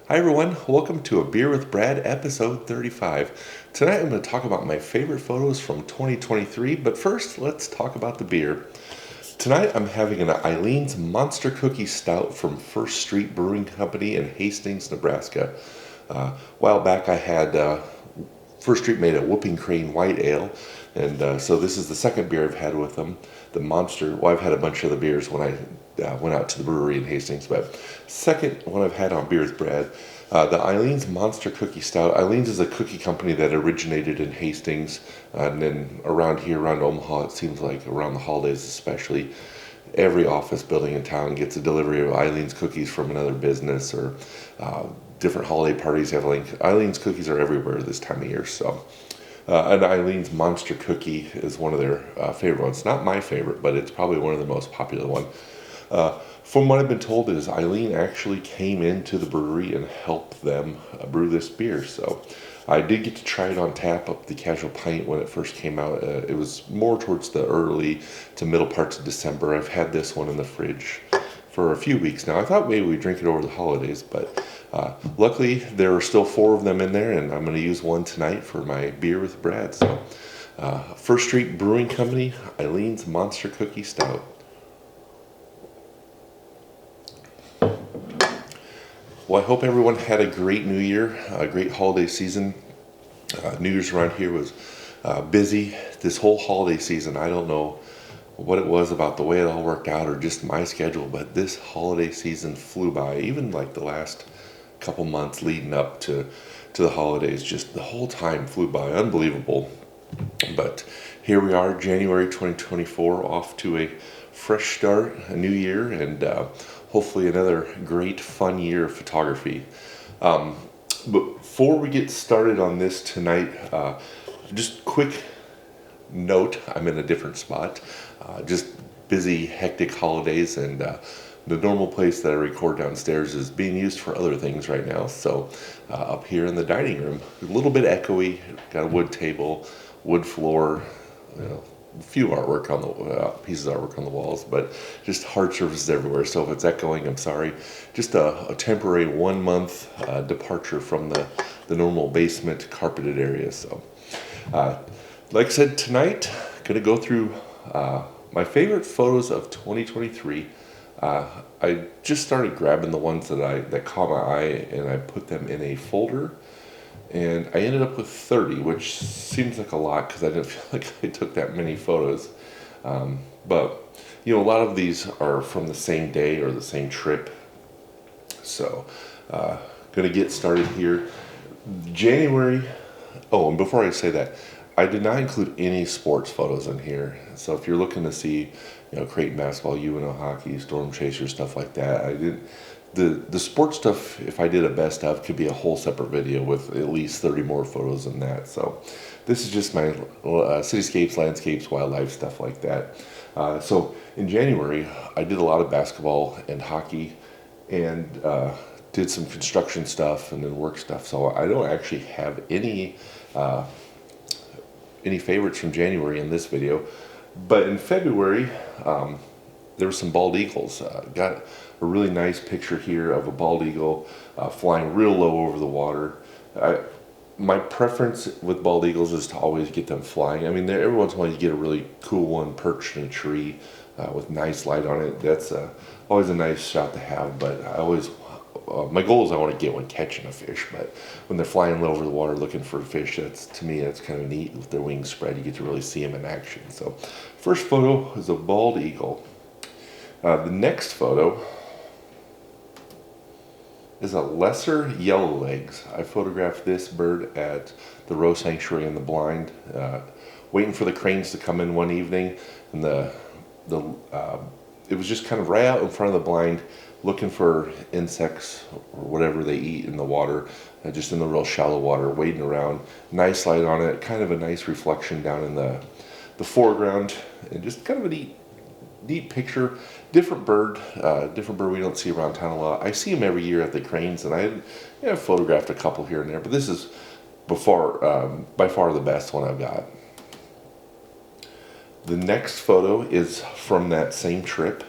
Hi everyone, welcome to A Beer with Brad episode 35. Tonight I'm going to talk about my favorite photos from 2023, but first let's talk about the beer. Tonight I'm having an Eileen's Monster Cookie Stout from First Street Brewing Company in Hastings, Nebraska. A while back I had First Street made a Whooping Crane White Ale, and so this is the second beer I've had with them. The Monster, well, I've had a bunch of the beers when I went out to the brewery in Hastings, but second one I've had on Beer with Brad. The Eileen's Monster Cookie Stout. Eileen's is a cookie company that originated in Hastings, and then around here, around Omaha, it seems like around the holidays especially, every office building in town gets a delivery of Eileen's cookies from another business, or different holiday parties have Eileen's cookies are everywhere this time of year. So and Eileen's Monster Cookie is one of their favorite ones. Not my favorite, but it's probably one of the most popular ones. From what I've been told is Eileen actually came into the brewery and helped them brew this beer. So I did get to try it on tap up the Casual Pint when it first came out. It was more towards the early to middle parts of December. I've had this one in the fridge for a few weeks now. I thought maybe we'd drink it over the holidays, but luckily there are still 4 of them in there, and I'm going to use one tonight for my Beer with Brad. So First Street Brewing Company, Eileen's Monster Cookie Stout. Well, I hope everyone had a great New Year, a great holiday season. New Year's around here was busy. This whole holiday season, I don't know what it was about the way it all worked out or just my schedule, but this holiday season flew by. Even like the last couple months leading up to the holidays, just the whole time flew by. Unbelievable. But here we are, January 2024, off to a fresh start, a new year, and hopefully another great fun year of photography. Before we get started on this tonight, just quick note, I'm in a different spot. Just busy, hectic holidays, and the normal place that I record downstairs is being used for other things right now. So up here in the dining room, a little bit echoey, got a wood table, wood floor, a few artwork on the pieces of artwork on the walls, but just hard surfaces everywhere. So if it's echoing, I'm sorry. Just a temporary 1 month departure from the normal basement carpeted area. So like I said, tonight gonna go through my favorite photos of 2023. I just started grabbing the ones that caught my eye, and I put them in a folder, and I ended up with 30, which seems like a lot because I didn't feel like I took that many photos. But a lot of these are from the same day or the same trip. So gonna get started here. January. Oh, and before I say that, I did not include any sports photos in here. So if you're looking to see, Creighton basketball, UNO hockey, Storm Chasers, stuff like that, I didn't. The sports stuff, if I did a best of, could be a whole separate video with at least 30 more photos than that. So this is just my cityscapes, landscapes, wildlife, stuff like that. So in January, I did a lot of basketball and hockey, and did some construction stuff and then work stuff. So I don't actually have any favorites from January in this video. But in February, there were some bald eagles. Got a really nice picture here of a bald eagle flying real low over the water. My preference with bald eagles is to always get them flying. I mean, every once in a while you get a really cool one perched in a tree with nice light on it. That's always a nice shot to have, but I always... my goal is I want to get one catching a fish, but when they're flying low over the water looking for a fish, to me that's kind of neat. With their wings spread, you get to really see them in action. So first photo is a bald eagle. The next photo is a lesser yellowlegs. I photographed this bird at the Roe Sanctuary in the blind, waiting for the cranes to come in one evening, and it was just kind of right out in front of the blind, looking for insects or whatever they eat in the water, just in the real shallow water, wading around. Nice light on it, kind of a nice reflection down in the foreground, and just kind of a neat picture. Different bird we don't see around town a lot. I see them every year at the cranes, and I've photographed a couple here and there, but this is by far the best one I've got. The next photo is from that same trip.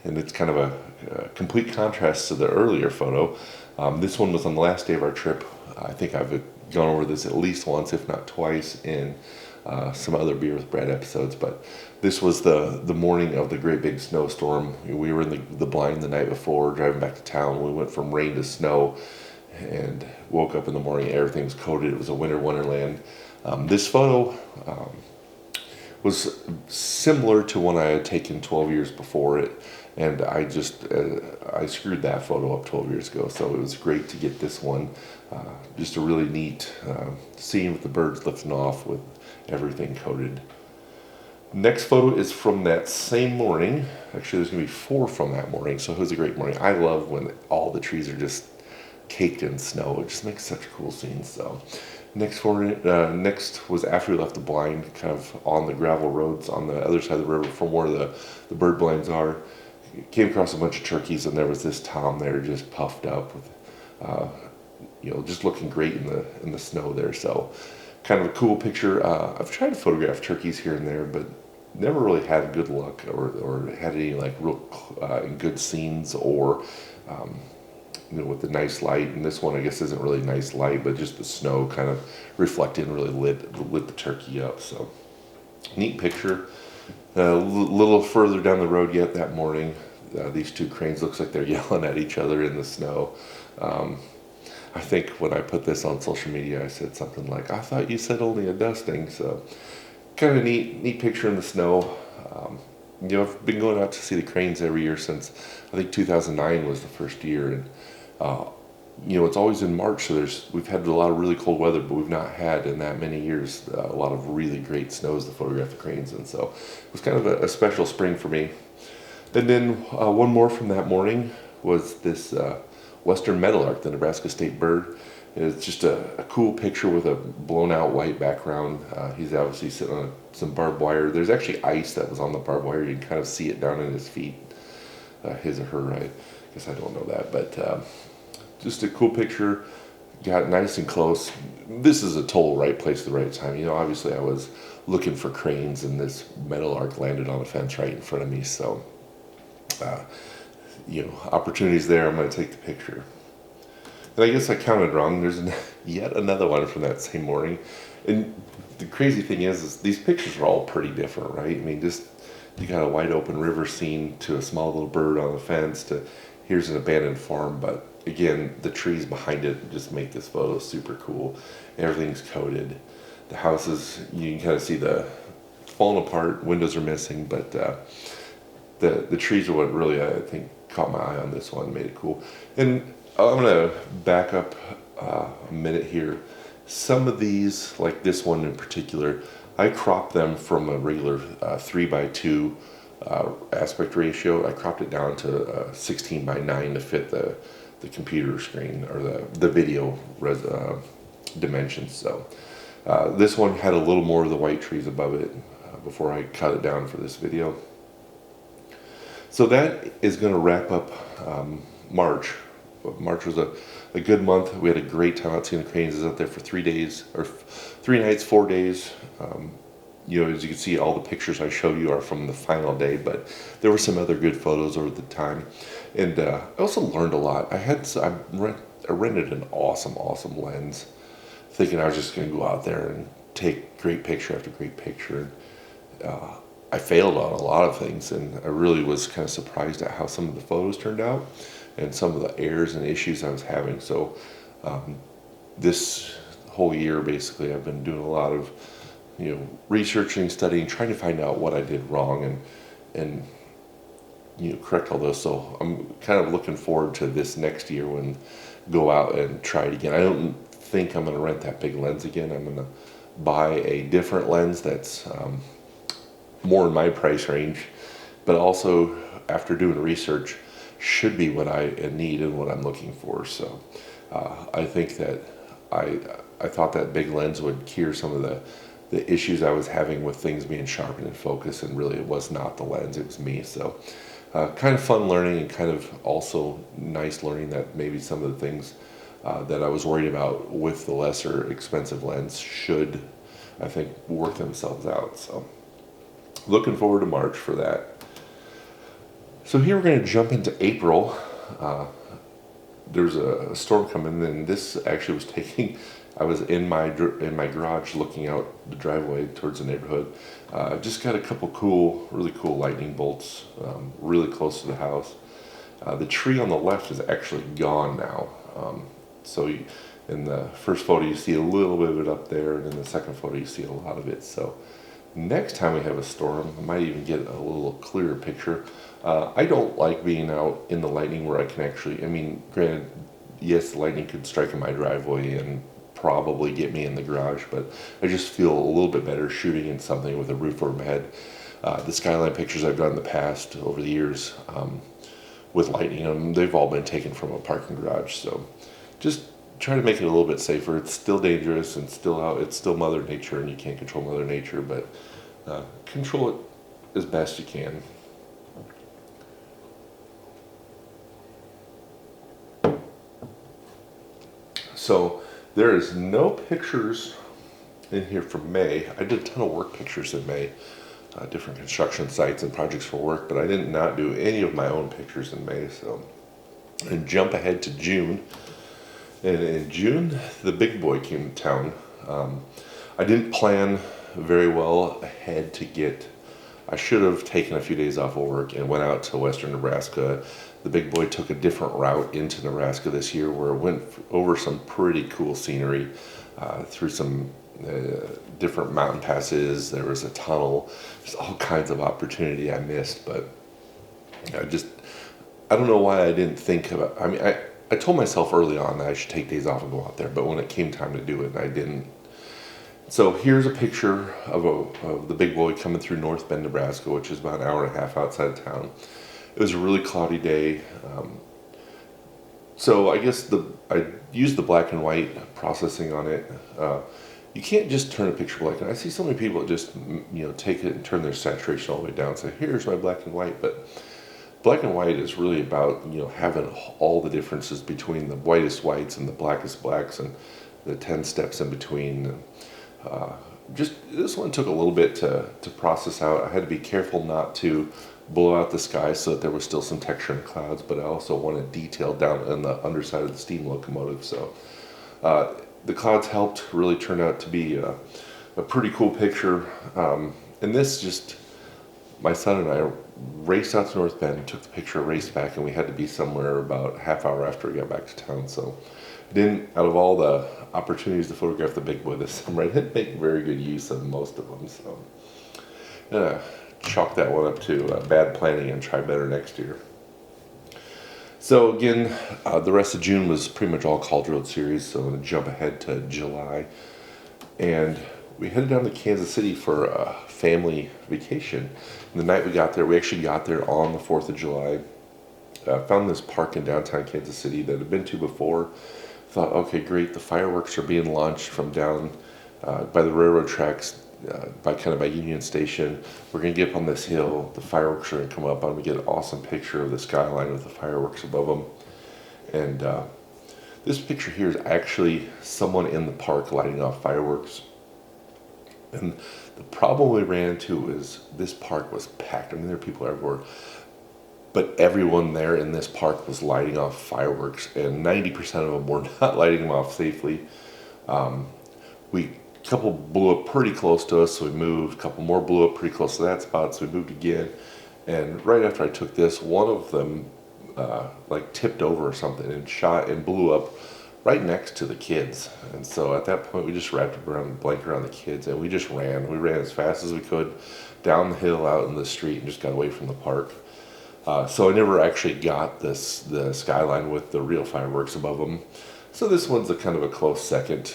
and it's kind of a complete contrast to the earlier photo. This one was on the last day of our trip. I think I've gone over this at least once, if not twice, in some other Beer with Brad episodes, but this was the morning of the great big snowstorm. We were in the blind the night before, driving back to town. We went from rain to snow and woke up in the morning, everything was coated. It was a winter wonderland. This photo was similar to one I had taken 12 years before it, and I screwed that photo up 12 years ago, so it was great to get this one. Just a really neat scene with the birds lifting off with everything coated. Next photo is from that same morning. Actually, there's going to be 4 from that morning, so it was a great morning. I love when all the trees are just caked in snow. It just makes such a cool scene. So next was after we left the blind, kind of on the gravel roads on the other side of the river from where the bird blinds are. Came across a bunch of turkeys, and there was this tom there just puffed up with just looking great in the snow there. So kind of a cool picture. I've tried to photograph turkeys here and there, but never really had good luck or had any like real good scenes or with the nice light. And this one I guess isn't really nice light, but just the snow kind of reflected and really lit the turkey up. So neat picture. A little further down the road yet that morning, these 2 cranes looks like they're yelling at each other in the snow. I think when I put this on social media, I said something like, "I thought you said only a dusting." So kind of neat picture in the snow. I've been going out to see the cranes every year since I think 2009 was the first year, and it's always in March. So we've had a lot of really cold weather, but we've not had in that many years a lot of really great snows to photograph the cranes in. So it was kind of a special spring for me. And then one more from that morning was this Western meadowlark, the Nebraska state bird. It's just a cool picture with a blown out white background. He's obviously sitting on some barbed wire. There's actually ice that was on the barbed wire. You can kind of see it down in his feet. His or her, I guess I don't know that, but just a cool picture. Got nice and close. This is a total right place at the right time. Obviously I was looking for cranes, and this meadowlark landed on the fence right in front of me. So, opportunities there. I'm going to take the picture. And I guess I counted wrong. There's yet another one from that same morning. And the crazy thing is these pictures are all pretty different, right? I mean, just you got a wide open river scene to a small little bird on the fence to here's an abandoned farm. But again, the trees behind it just make this photo super cool. Everything's coated. The houses, you can kind of see the falling apart. Windows are missing, but the trees are what really I think caught my eye on this one, made it cool. And I'm gonna back up a minute here. Some of these, like this one in particular, I cropped them from a regular 3:2 aspect ratio. I cropped it down to 16:9 to fit the computer screen or the video dimensions. So this one had a little more of the white trees above it before I cut it down for this video. So that is going to wrap up March. March was a good month. We had a great time out seeing the cranes. I was out there for 3 days, or 3 nights, 4 days. As you can see, all the pictures I show you are from the final day, but there were some other good photos over the time. And I also learned a lot. I rented an awesome lens, thinking I was just going to go out there and take great picture after great picture. I failed on a lot of things, and I really was kind of surprised at how some of the photos turned out and some of the errors and issues I was having. So this whole year, basically, I've been doing a lot of researching, studying, trying to find out what I did wrong and correct all those. So I'm kind of looking forward to this next year when go out and try it again. I don't think I'm going to rent that big lens again. I'm going to buy a different lens that's more in my price range, but also after doing research should be what I need and what I'm looking for. So I think that I thought that big lens would cure some of the issues I was having with things being sharp and in focus, and really it was not the lens, it was me. So kind of fun learning, and kind of also nice learning that maybe some of the things that I was worried about with the lesser expensive lens should, I think, work themselves out. So looking forward to March for that. So here we're going to jump into April. There's a storm coming, and this actually was taking. I was in my garage looking out the driveway towards the neighborhood. Just got a couple really cool lightning bolts really close to the house. The tree on the left is actually gone now. In the first photo you see a little bit of it up there, and in the second photo you see a lot of it. So next time we have a storm, I might even get a little clearer picture. I don't like being out in the lightning where I can actually, granted, yes, the lightning could strike in my driveway and probably get me in the garage, but I just feel a little bit better shooting in something with a roof over my head. The skyline pictures I've done in the past over the years with lightning, they've all been taken from a parking garage, so just try to make it a little bit safer. It's still dangerous and it's still Mother Nature, and you can't control Mother Nature, but control it as best you can. So there is no pictures in here from May. I did a ton of work pictures in May, different construction sites and projects for work, but I did not do any of my own pictures in May. So, and jump ahead to June. And in June, the big boy came to town. I didn't plan very well ahead I should have taken a few days off of work and went out to western Nebraska. The big boy took a different route into Nebraska this year, where it went over some pretty cool scenery, through some different mountain passes. There was a tunnel. There's all kinds of opportunity I missed, but I don't know why I didn't think about. I told myself early on that I should take days off and go out there, but when it came time to do it, I didn't. So here's a picture of the big boy coming through North Bend, Nebraska, which is about an hour and a half outside of town. It was a really cloudy day. So I guess I used the black and white processing on it. You can't just turn a picture black and white. I see so many people that just take it and turn their saturation all the way down and say, here's my black and white. But black and white is really about having all the differences between the whitest whites and the blackest blacks and the 10 steps in between. Just this one took a little bit to process out. I had to be careful not to blow out the sky so that there was still some texture in clouds, but I also wanted detail down on the underside of the steam locomotive. So the clouds helped really turn out to be a pretty cool picture. And this just, my son and I raced out to North Bend, took the picture, raced back, and we had to be somewhere about a half hour after we got back to town. So out of all the opportunities to photograph the big boy this summer, I didn't make very good use of most of them. So I'm gonna chalk that one up to bad planning and try better next year. So again, the rest of June was pretty much all College Road series, so I'm gonna jump ahead to July. And we headed down to Kansas City for a family vacation. And the night we got there, we actually got there on the 4th of July. Found this park in downtown Kansas City that I'd been to before. Thought, okay, great, the fireworks are being launched from down by the railroad tracks, by Union Station. We're gonna get up on this hill, the fireworks are gonna come up, I'm gonna get an awesome picture of the skyline with the fireworks above them. And this picture here is actually someone in the park lighting off fireworks. And the problem we ran into is this park was packed. There are people everywhere. But everyone there in this park was lighting off fireworks, and 90% of them were not lighting them off safely. A couple blew up pretty close to us, so we moved. A couple more blew up pretty close to that spot, so we moved again. And right after I took this, one of them tipped over or something and shot and blew up right next to the kids. And so at that point, we just wrapped a blanket around the kids, and we just ran. We ran as fast as we could down the hill out in the street and just got away from the park. So I never actually got the skyline with the real fireworks above them. So this one's a kind of a close second.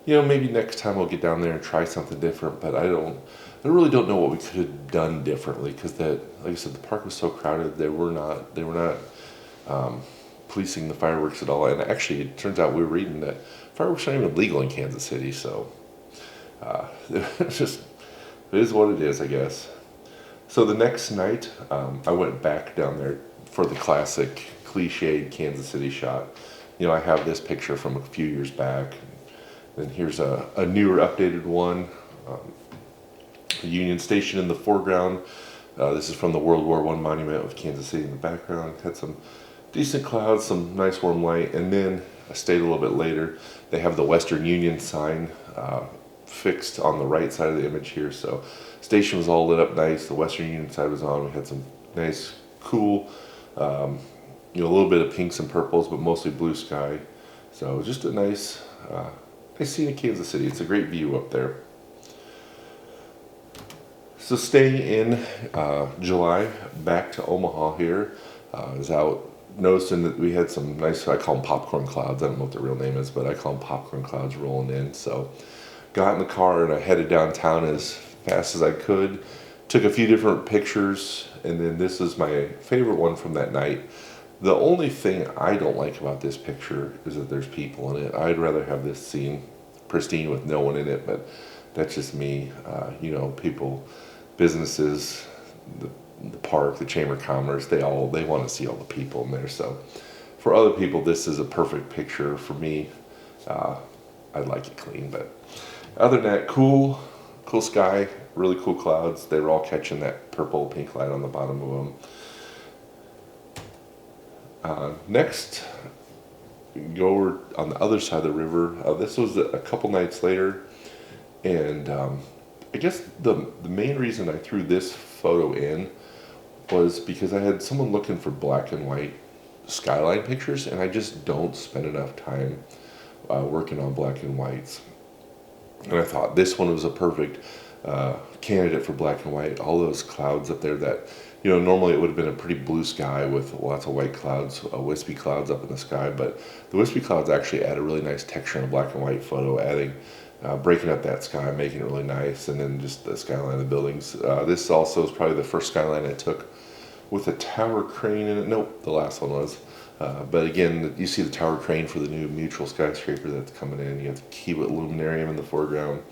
Maybe next time we'll get down there and try something different, but I really don't know what we could have done differently, because like I said, the park was so crowded. They were not policing the fireworks at all. And actually, it turns out we were reading that fireworks aren't even legal in Kansas City. So it is what it is, I guess. So the next night, I went back down there for the classic cliched Kansas City shot. I have this picture from a few years back. Then here's a newer, updated one. The Union Station in the foreground, This is from the World War I monument with Kansas City in the background. Had some decent clouds, some nice warm light, and then I stayed a little bit later. They have the Western Union sign fixed on the right side of the image here, so station was all lit up nice. The Western Union side was on. We had some nice, cool, a little bit of pinks and purples, but mostly blue sky. So just a nice scene in Kansas City. It's a great view up there. So staying in July, back to Omaha here. I was out noticing that we had some nice, I call them popcorn clouds. I don't know what the real name is, but I call them popcorn clouds rolling in. So got in the car and I headed downtown as fast as I could. Took a few different pictures, and then this is my favorite one from that night. The only thing I don't like about this picture is that there's people in it. I'd rather have this scene pristine with no one in it, but that's just me. People, businesses, the park, the Chamber of Commerce, they want to see all the people in there. So for other people, this is a perfect picture. For me, I'd like it clean. But other than that, cool sky, really cool clouds. They were all catching that purple, pink light on the bottom of them. Next, go over on the other side of the river. This was a couple nights later, and I guess the main reason I threw this photo in was because I had someone looking for black and white skyline pictures, and I just don't spend enough time working on black and whites. And I thought this one was a perfect candidate for black and white. All those clouds up there that, normally it would have been a pretty blue sky with lots of white clouds, wispy clouds up in the sky, but the wispy clouds actually add a really nice texture in a black and white photo, breaking up that sky, making it really nice, and then just the skyline of the buildings. This also is probably the first skyline I took with a tower crane in it. Nope, the last one was. But again, you see the tower crane for the new Mutual skyscraper that's coming in. You have the Kiewit Luminarium in the foreground.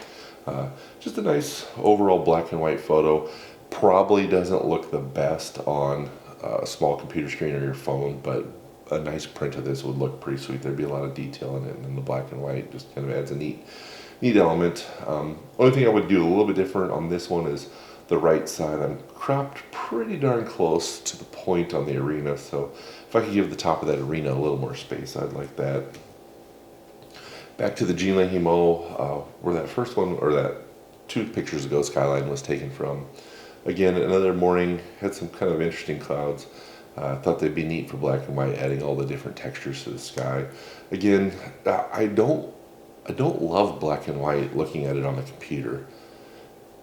Just a nice overall black and white photo. Probably doesn't look the best on a small computer screen or your phone, but a nice print of this would look pretty sweet. There'd be a lot of detail in it, and the black and white just kind of adds a neat element. Only thing I would do a little bit different on this one is the right side. I'm cropped pretty darn close to the point on the arena, so if I could give the top of that arena a little more space, I'd like that. Back to the Jean Leahy Mo, where that first one, or that 2 pictures ago, skyline was taken from. Again, another morning, had some kind of interesting clouds. Thought they'd be neat for black and white, adding all the different textures to the sky. Again, I don't love black and white looking at it on the computer,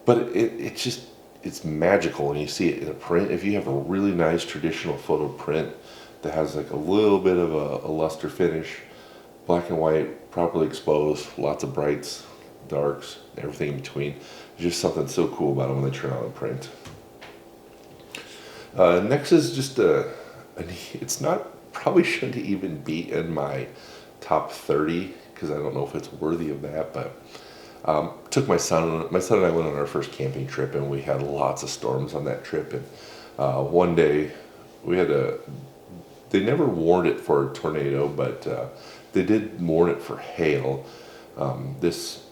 but it's magical when you see it in a print. If you have a really nice traditional photo print that has like a little bit of a luster finish, black and white, properly exposed, lots of brights, darks, everything in between. There's just something so cool about them when they turn out in print. Next is just it's not, probably shouldn't even be in my top 30 because I don't know if it's worthy of that, but took my son and I went on our first camping trip, and we had lots of storms on that trip. And one day we had they never warned it for a tornado, but they did warn it for hail. This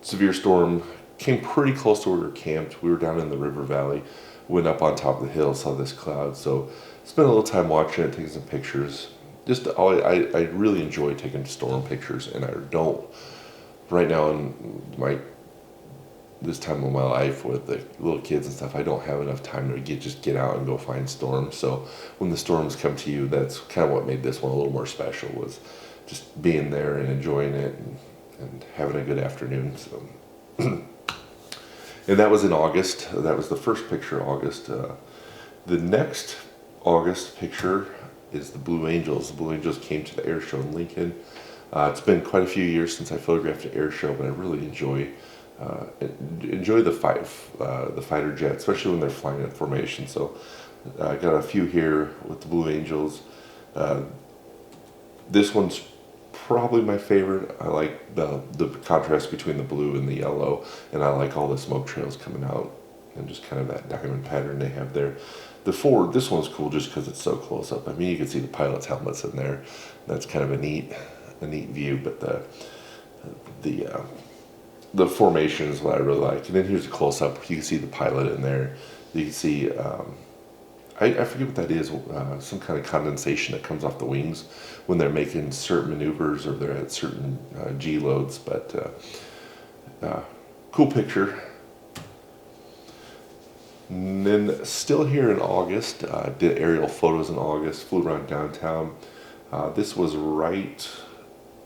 severe storm came pretty close to where we were camped. We were down in the river valley, went up on top of the hill, saw this cloud. So spent a little time watching it, taking some pictures. I really enjoy taking storm pictures, and I don't, right now in this time of my life with the little kids and stuff, I don't have enough time to just get out and go find storms. So when the storms come to you, that's kind of what made this one a little more special, was just being there and enjoying it and having a good afternoon. So, and that was in August. That was the first picture, August. The next August picture is the Blue Angels. The Blue Angels came to the air show in Lincoln. It's been quite a few years since I photographed an air show, but I really enjoy the fighter jet, especially when they're flying in formation. So I got a few here with the Blue Angels. This one's probably my favorite. I like the contrast between the blue and the yellow, and I like all the smoke trails coming out and just kind of that diamond pattern they have there. This one's cool just because it's so close up. I mean, you can see the pilot's helmets in there. That's kind of a neat view, but the formation is what I really like. And then here's a close up. You can see the pilot in there. You can see, I forget what that is, some kind of condensation that comes off the wings when they're making certain maneuvers or they're at certain G loads, but cool picture. And then still here in August, did aerial photos in August, flew around downtown. This was right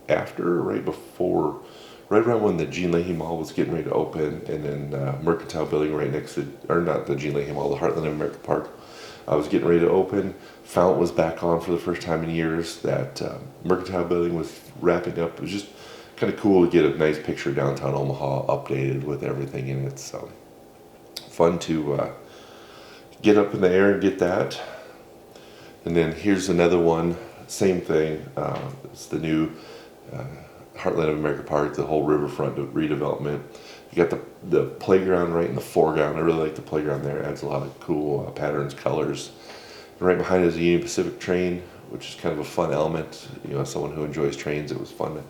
before, right around when the Gene Leahy Mall was getting ready to open, and then Mercantile Building right next to, or not the Gene Leahy Mall, the Heartland of America Park. I was getting ready to open. Fountain was back on for the first time in years. That Mercantile Building was wrapping up. It was just kind of cool to get a nice picture of downtown Omaha updated with everything in it. So fun to get up in the air and get that. And then here's another one, same thing. It's the new Heartland of America Park, the whole riverfront redevelopment. You got the playground right in the foreground. I really like the playground there. It adds a lot of cool patterns, colors. And right behind is the Union Pacific train, which is kind of a fun element. You know, as someone who enjoys trains, it was fun to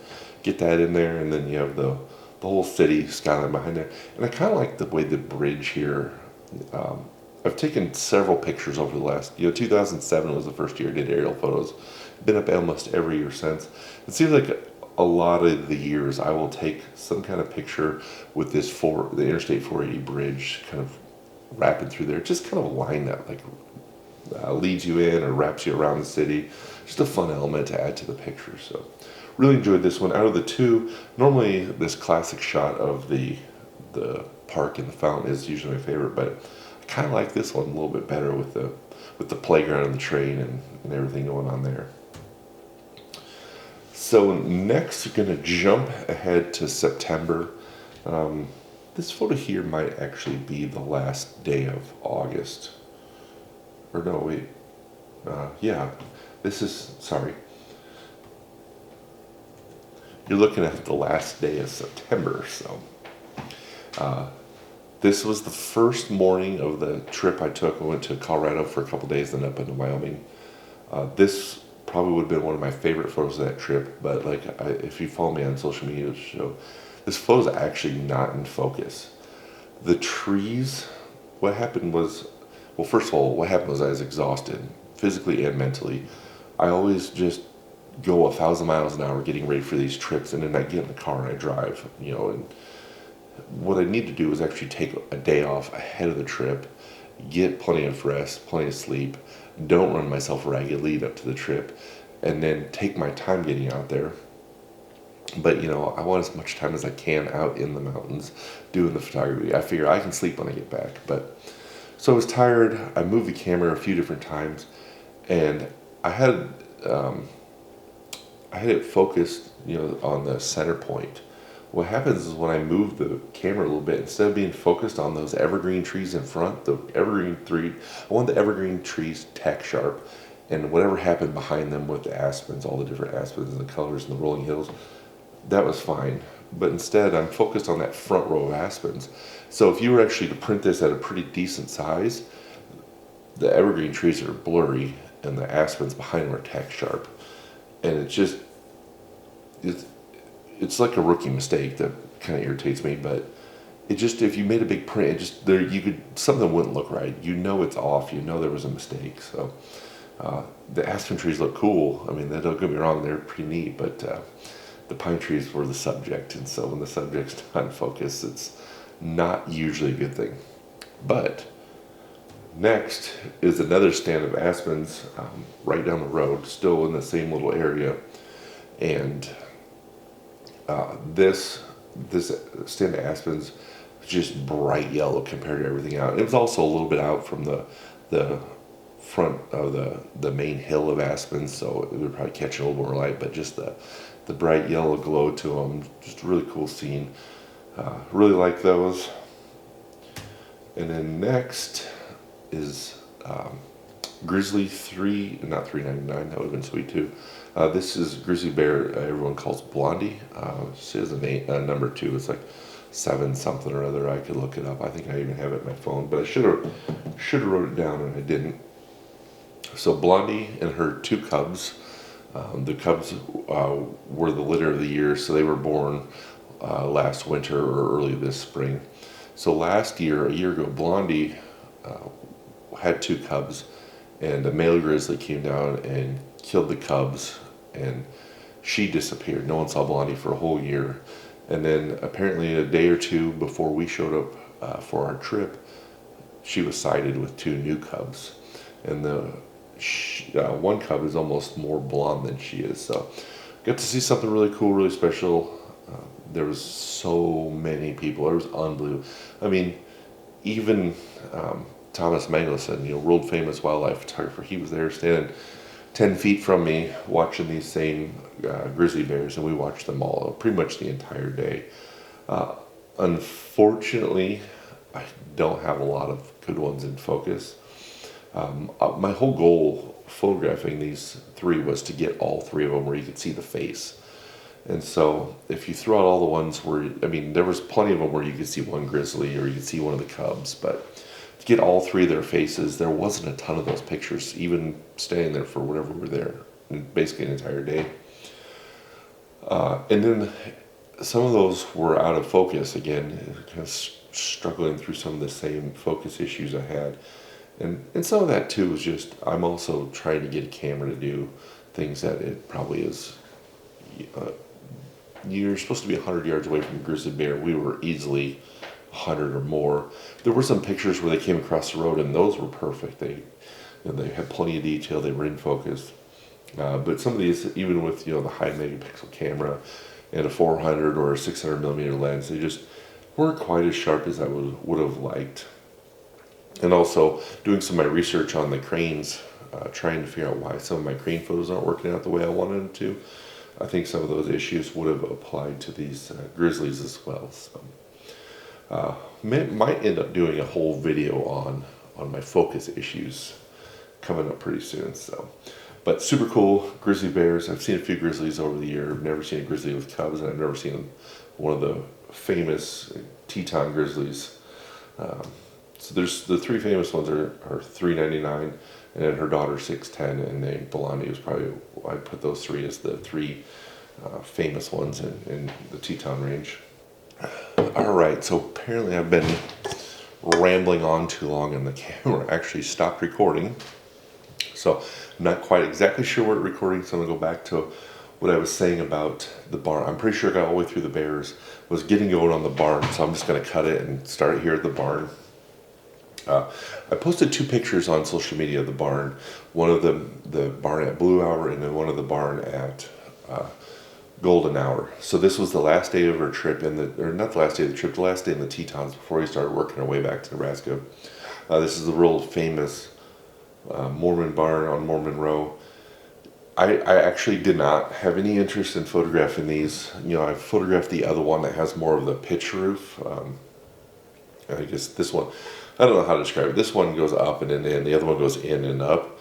get that in there. And then you have the whole city skyline behind there. And I kind of like the way the bridge here. I've taken several pictures over the last, 2007 was the first year I did aerial photos. Been up almost every year since. It seems like a lot of the years I will take some kind of picture with the Interstate 480 bridge kind of wrapping through there. Just kind of a line that like leads you in or wraps you around the city. Just a fun element to add to the picture. So really enjoyed this one. Out of the two, normally this classic shot of the park and the fountain is usually my favorite, but I kind of like this one a little bit better with the playground and the train and everything going on there. So next, we're going to jump ahead to September. This photo here might actually be the last day of August. Or no, wait. Yeah, sorry. You're looking at the last day of September, so. This was the first morning of the trip I took. I went to Colorado for a couple days, then up into Wyoming. This probably would have been one of my favorite photos of that trip, but if you follow me on social media, it'll show this photo is actually not in focus. The trees, what happened was I was exhausted, physically and mentally. I always just go 1,000 miles an hour getting ready for these trips, and then I get in the car and I drive, and what I need to do is actually take a day off ahead of the trip, get plenty of rest, plenty of sleep, don't run myself ragged lead up to the trip, and then take my time getting out there. But I want as much time as I can out in the mountains doing the photography. I figure I can sleep when I get back. But so I was tired. I moved the camera a few different times, and I had it focused, on the center point. What happens is when I move the camera a little bit, instead of being focused on those evergreen trees in front, I want the evergreen trees tack sharp, and whatever happened behind them with the aspens, all the different aspens and the colors and the rolling hills, that was fine. But instead, I'm focused on that front row of aspens. So if you were actually to print this at a pretty decent size, the evergreen trees are blurry, and the aspens behind them are tack sharp, and it's like a rookie mistake that kind of irritates me, but if you made a big print, something wouldn't look right. It's off. There was a mistake. So the aspen trees look cool. I mean, don't get me wrong, they're pretty neat, but the pine trees were the subject, and so when the subject's not in focus, it's not usually a good thing. But next is another stand of aspens right down the road, still in the same little area, and this stand of aspens was just bright yellow compared to everything out. It was also a little bit out from the front of the main hill of aspens, so it would probably catch a little more light, but just the bright yellow glow to them, just a really cool scene. Really like those. And then next is Grizzly not 399, that would have been sweet too. This is Grizzly Bear, everyone calls Blondie. She has a number 2, it's like 7 something or other. I could look it up. I think I even have it on my phone, but I should have wrote it down and I didn't. So Blondie and her 2 cubs. The cubs were the litter of the year, so they were born last winter or early this spring. So a year ago, Blondie had two cubs, and a male grizzly came down and killed the cubs, and she disappeared. No one saw Blondie for a whole year. And then apparently a day or two before we showed up for our trip, she was sighted with two new cubs. And the one cub is almost more blonde than she is. So got to see something really cool, really special. There was so many people. It was unbelievable. I mean, even Thomas Mangleson, world famous wildlife photographer, he was there standing 10 feet from me watching these same grizzly bears, and we watched them all pretty much the entire day. Unfortunately, I don't have a lot of good ones in focus. My whole goal photographing these three was to get all three of them where you could see the face. And so if you throw out all the ones where, there was plenty of them where you could see one grizzly or you could see one of the cubs, but to get all three of their faces, there wasn't a ton of those pictures, even staying there for whatever we were there, basically an entire day. And then some of those were out of focus again, kind of struggling through some of the same focus issues I had. And some of that too was just, I'm also trying to get a camera to do things that it probably is, you're supposed to be 100 yards away from a grizzly bear. We were easily 100 or more. There were some pictures where they came across the road, and those were perfect. They had plenty of detail. They were in focus. But some of these, even with the high megapixel camera and a 400 or a 600 millimeter lens, they just weren't quite as sharp as I would have liked. And also doing some of my research on the cranes, trying to figure out why some of my crane photos aren't working out the way I wanted them to. I think some of those issues would have applied to these grizzlies as well. So, might end up doing a whole video on my focus issues coming up pretty soon. So, but super cool grizzly bears. I've seen a few grizzlies over the year. I've never seen a grizzly with cubs, and I've never seen one of the famous Teton grizzlies. So there's the three famous ones are $3.99, and then her daughter $6.10, and then Blondie was probably, I'd put those three as the three famous ones in the Teton range. All right, so apparently I've been rambling on too long, and the camera actually stopped recording. So I'm not quite exactly sure what recording, so I'm gonna go back to what I was saying about the barn. I'm pretty sure I got all the way through the bears, was getting going on the barn, so I'm just gonna cut it and start here at the barn. I posted two pictures on social media of the barn, one of the barn at Blue Hour, and then one of the barn at Golden Hour. So this was the last day of our trip, or not the last day of the trip, the last day in the Tetons before we started working our way back to Nebraska. This is the world famous Mormon barn on Mormon Row. I actually did not have any interest in photographing these. I photographed the other one that has more of the pitch roof. I guess this one, I don't know how to describe it. This one goes up and in, the other one goes in and up.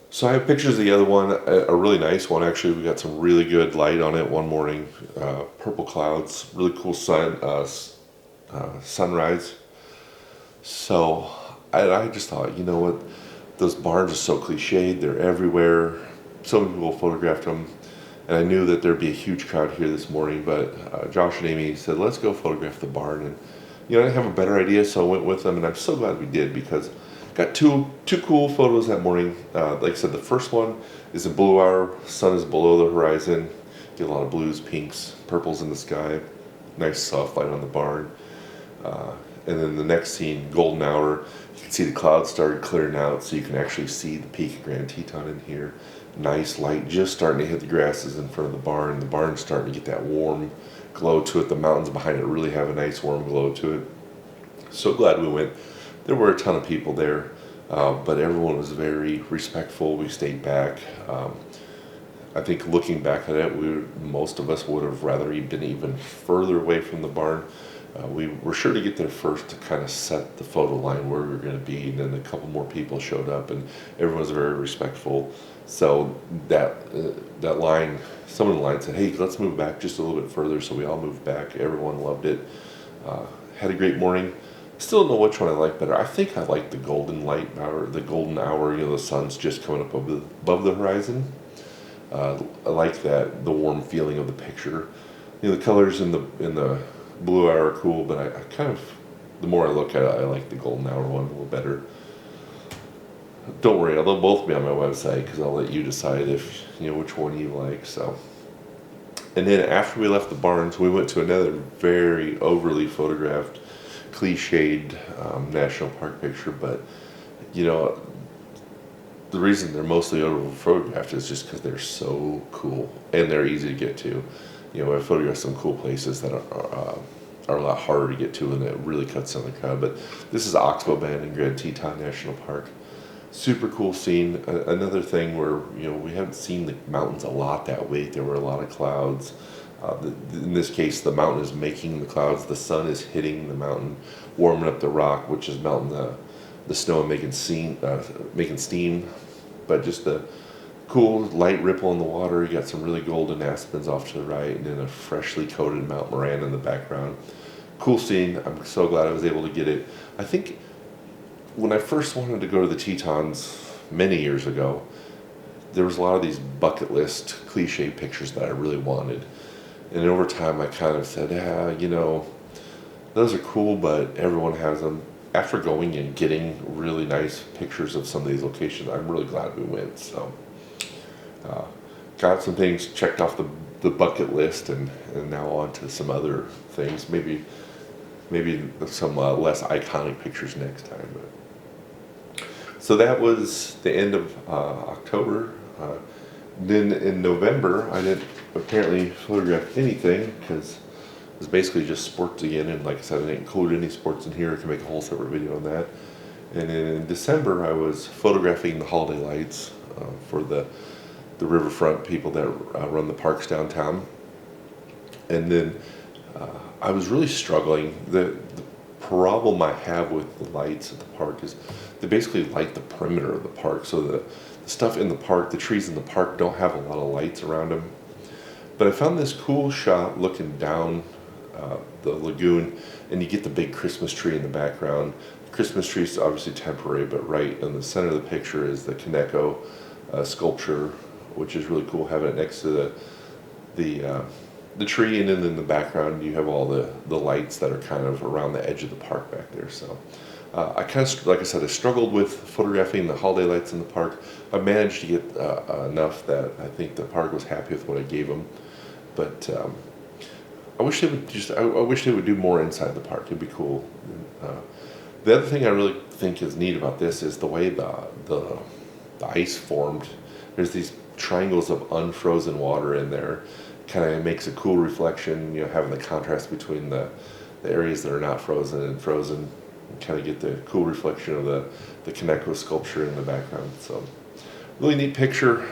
So I have pictures of the other one, a really nice one actually. We got some really good light on it one morning, purple clouds, really cool sunrise. So I just thought, you know what, those barns are so cliched, they're everywhere. So many people photographed them, and I knew that there'd be a huge crowd here this morning, but Josh and Amy said, let's go photograph the barn. And I didn't have a better idea, so I went with them, and I'm so glad we did, because got two cool photos that morning. Like I said, the first one is in Blue Hour. Sun is below the horizon. Get a lot of blues, pinks, purples in the sky. Nice soft light on the barn. And then the next scene, Golden Hour. You can see the clouds started clearing out, so you can actually see the peak of Grand Teton in here. Nice light just starting to hit the grasses in front of the barn. The barn's starting to get that warm glow to it. The mountains behind it really have a nice warm glow to it. So glad we went. There were a ton of people there, but everyone was very respectful. We stayed back. I think looking back at it, most of us would have rather been even further away from the barn. We were sure to get there first to kind of set the photo line where we were going to be, and then a couple more people showed up, and everyone was very respectful. So that line, some of the line said, hey, let's move back just a little bit further, so we all moved back. Everyone loved it. Had a great morning. Still don't know which one I like better. I think I like the golden light hour, the golden hour, the sun's just coming up above the horizon. I like that, the warm feeling of the picture. The colors in the Blue Hour are cool, but I kind of the more I look at it, I like the golden hour one a little better. Don't worry, they'll both be on my website because I'll let you decide if which one you like. So, and then after we left the barns, we went to another very overly photographed, cliched national park picture. But the reason they're mostly over photographed is just because they're so cool and they're easy to get to. I photographed some cool places that are a lot harder to get to, and it really cuts down the crowd. But this is Oxbow Bend in Grand Teton National Park. Super cool scene. Another thing where we haven't seen the mountains a lot that week. There were a lot of clouds. In this case, the mountain is making the clouds. The sun is hitting the mountain, warming up the rock, which is melting the snow and making steam. But just the cool light ripple in the water. You got some really golden aspens off to the right, and then a freshly coated Mount Moran in the background. Cool scene. I'm so glad I was able to get it. I think when I first wanted to go to the Tetons many years ago, there was a lot of these bucket list cliche pictures that I really wanted. And over time I kind of said, those are cool, but everyone has them. After going and getting really nice pictures of some of these locations, I'm really glad we went. So got some things checked off the bucket list, and now on to some other things. Maybe some less iconic pictures next time. So that was the end of October. Then in November, I didn't apparently photograph anything because it was basically just sports again. And like I said, I didn't include any sports in here. I can make a whole separate video on that. And then in December, I was photographing the holiday lights for the riverfront people that run the parks downtown. And then I was really struggling. The problem I have with the lights at the park is they basically light the perimeter of the park. So the stuff in the park, the trees in the park don't have a lot of lights around them. But I found this cool shot looking down the lagoon, and you get the big Christmas tree in the background. The Christmas tree is obviously temporary, but right in the center of the picture is the Kaneko sculpture, which is really cool, having it next to the tree, and then in the background you have all the lights that are kind of around the edge of the park back there. So I kind of, like I said, I struggled with photographing the holiday lights in the park. I managed to get enough that I think the park was happy with what I gave them. But I wish they would do more inside the park. It'd be cool. The other thing I really think is neat about this is the way the ice formed. There's these triangles of unfrozen water in there. Kind of makes a cool reflection, having the contrast between the areas that are not frozen and frozen. Kind of get the cool reflection of the Kaneko sculpture in the background. So really neat picture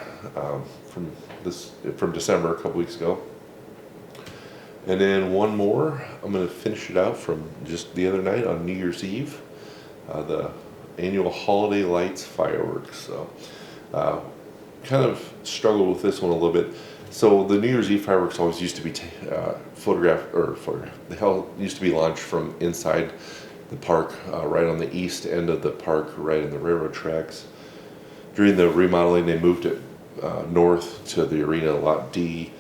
from December, a couple weeks ago. And then one more, I'm going to finish it out from just the other night on New Year's Eve, the annual holiday lights fireworks. So kind of struggled with this one a little bit. So the New Year's Eve fireworks always used to be used to be launched from inside the park, right on the east end of the park, right in the railroad tracks. During the remodeling, they moved it north to the arena, Lot D.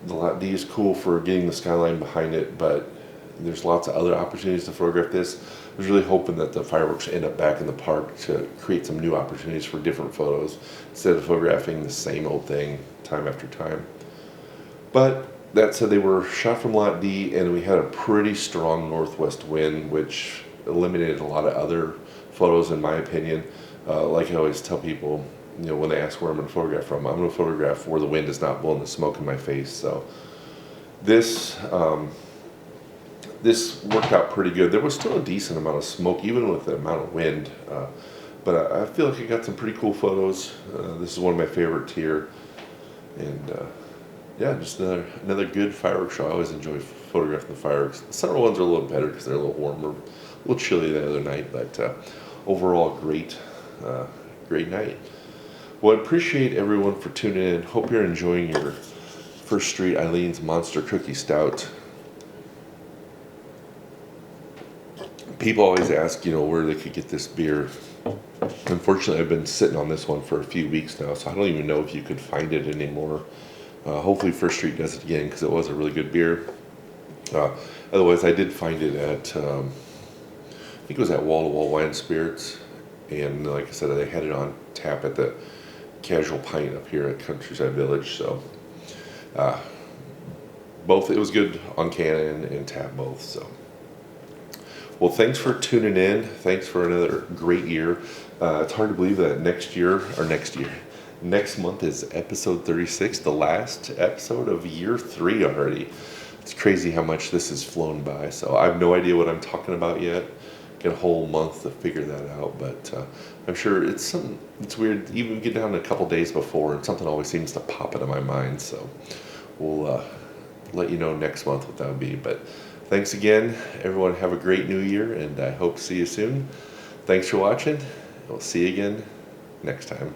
The Lot D is cool for getting the skyline behind it, but there's lots of other opportunities to photograph this. I was really hoping that the fireworks end up back in the park to create some new opportunities for different photos instead of photographing the same old thing time after time. But that said, they were shot from Lot D, and we had a pretty strong northwest wind, which eliminated a lot of other photos, in my opinion. Like I always tell people, when they ask where I'm going to photograph from, I'm going to photograph where the wind is not blowing the smoke in my face. So this worked out pretty good. There was still a decent amount of smoke, even with the amount of wind. But I feel like I got some pretty cool photos. This is one of my favorites here. And yeah, just another good fireworks show. I always enjoy photographing the fireworks. The summer ones are a little better because they're a little warmer, a little chilly the other night. But overall, great night. Well, I appreciate everyone for tuning in. Hope you're enjoying your First Street Eileen's Monster Cookie Stout. People always ask, where they could get this beer. Unfortunately, I've been sitting on this one for a few weeks now, so I don't even know if you could find it anymore. Hopefully First Street does it again, because it was a really good beer. Otherwise, I did find it at think it was at Wall to Wall Wine Spirits, and like I said, they had it on tap at the Casual Pint up here at Countryside Village. So both, it was good on can and tap both. So well, thanks for tuning in. Thanks for another great year. It's hard to believe that next month is episode 36, the last episode of year 3 already. It's crazy how much this has flown by. So I have no idea what I'm talking about yet. Get a whole month to figure that out, but I'm sure it's weird. Even get down a couple days before, and something always seems to pop into my mind. So we'll let you know next month what that would be. But thanks again, everyone. Have a great new year, and I hope to see you soon. Thanks for watching. We'll see you again next time.